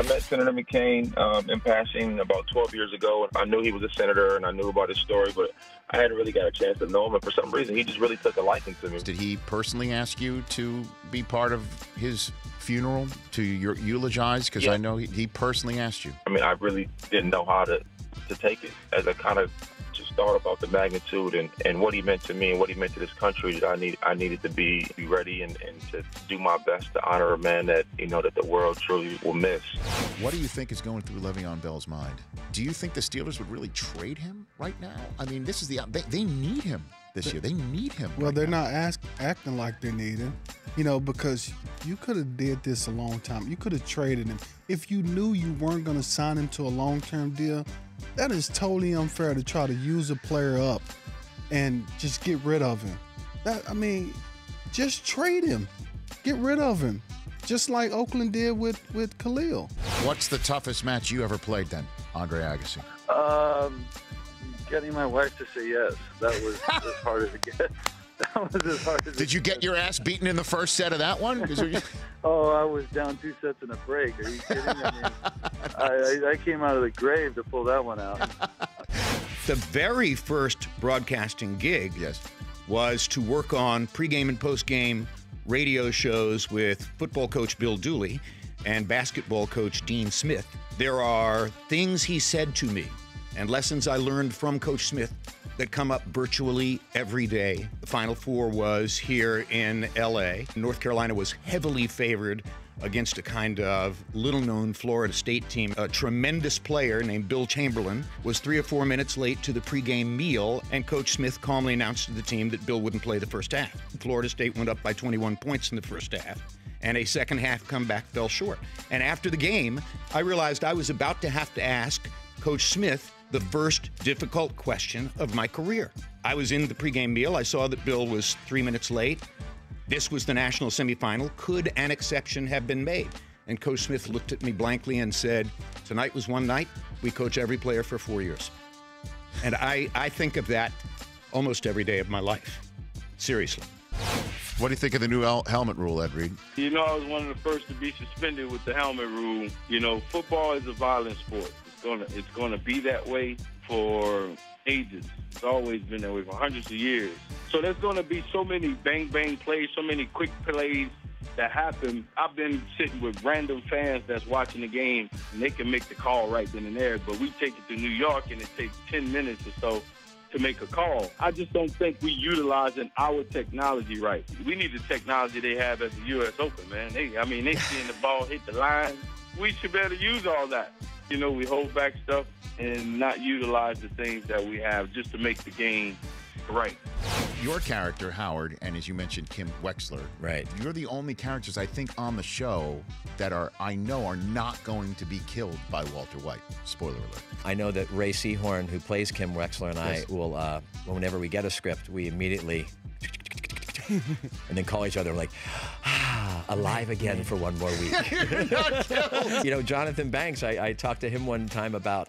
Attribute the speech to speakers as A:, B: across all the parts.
A: I met Senator McCain in passing about 12 years ago. I knew he was a senator, and I knew about his story, but I hadn't really got a chance to know him. And for some reason, he just really took a liking to me.
B: Did he personally ask you to be part of his funeral, to eulogize? Because I know he personally asked you.
A: I mean, I really didn't know how to take it, as I kind of just thought about the magnitude and what he meant to me and what he meant to this country. That I needed to be ready and to do my best to honor a man that, that the world truly will miss.
B: What do you think is going through Le'Veon Bell's mind? Do you think the Steelers would really trade him right now? I mean, this is they need him this year. They need him.
C: Well,
B: right
C: they're
B: now.
C: not acting like they need him, because you could have did this a long time. You could have traded him. If you knew you weren't going to sign him to a long-term deal, that is totally unfair to try to use a player up and just get rid of him. Just trade him. Get rid of him. Just like Oakland did with Khalil.
B: What's the toughest match you ever played then, Andre Agassi?
D: Getting my wife to say yes. That was as hard as it gets. That was as hard as
B: Did you get your ass beaten in the first set of that one?
D: Oh, I was down 2 sets in a break. Are you kidding? I came out of the grave to pull that one out.
E: The very first broadcasting gig was to work on pregame and postgame radio shows with football coach Bill Dooley and basketball coach Dean Smith. There are things he said to me and lessons I learned from Coach Smith that come up virtually every day. The Final Four was here in L.A. North Carolina was heavily favored against a kind of little-known Florida State team. A tremendous player named Bill Chamberlain was 3 or 4 minutes late to the pregame meal, and Coach Smith calmly announced to the team that Bill wouldn't play the first half. Florida State went up by 21 points in the first half, and a second half comeback fell short. And after the game, I realized I was about to have to ask Coach Smith the first difficult question of my career. I was in the pregame meal. I saw that Bill was 3 minutes late. This was the national semifinal. Could an exception have been made? And Coach Smith looked at me blankly and said, tonight was one night. We coach every player for 4 years. And I think of that almost every day of my life. Seriously.
B: What do you think of the new helmet rule, Ed Reed?
F: I was one of the first to be suspended with the helmet rule. Football is a violent sport. It's gonna be that way for ages. It's always been that way for hundreds of years. So there's gonna be so many bang plays, so many quick plays that happen. I've been sitting with random fans that's watching the game, and they can make the call right then and there. But we take it to New York, and it takes 10 minutes or so to make a call. I just don't think we utilizing our technology right. We need the technology they have at the U.S. Open, man. They seeing the ball hit the line. We should be able to use all that. We hold back stuff and not utilize the things that we have just to make the game right.
B: Your character, Howard, and as you mentioned, Kim Wexler.
G: Right.
B: You're the only characters, I think, on the show that I know are not going to be killed by Walter White. Spoiler alert.
G: I know that Ray Seahorn, who plays Kim Wexler, and I will, whenever we get a script, we immediately and then call each other like, alive again for one more week.
B: You're not killed.
G: Jonathan Banks, I talked to him one time about,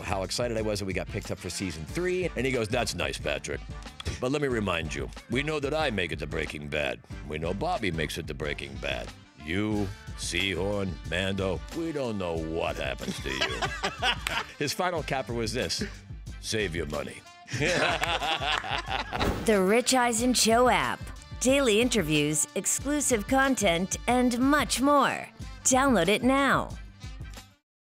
G: how excited I was that we got picked up for season 3. And he goes, that's nice, Patrick. But let me remind you, we know that I make it to Breaking Bad. We know Bobby makes it to Breaking Bad. You, Seahorn, Mando, we don't know what happens to you. His final capper was this: save your money.
H: The Rich Eisen Show app. Daily interviews, exclusive content, and much more. Download it now.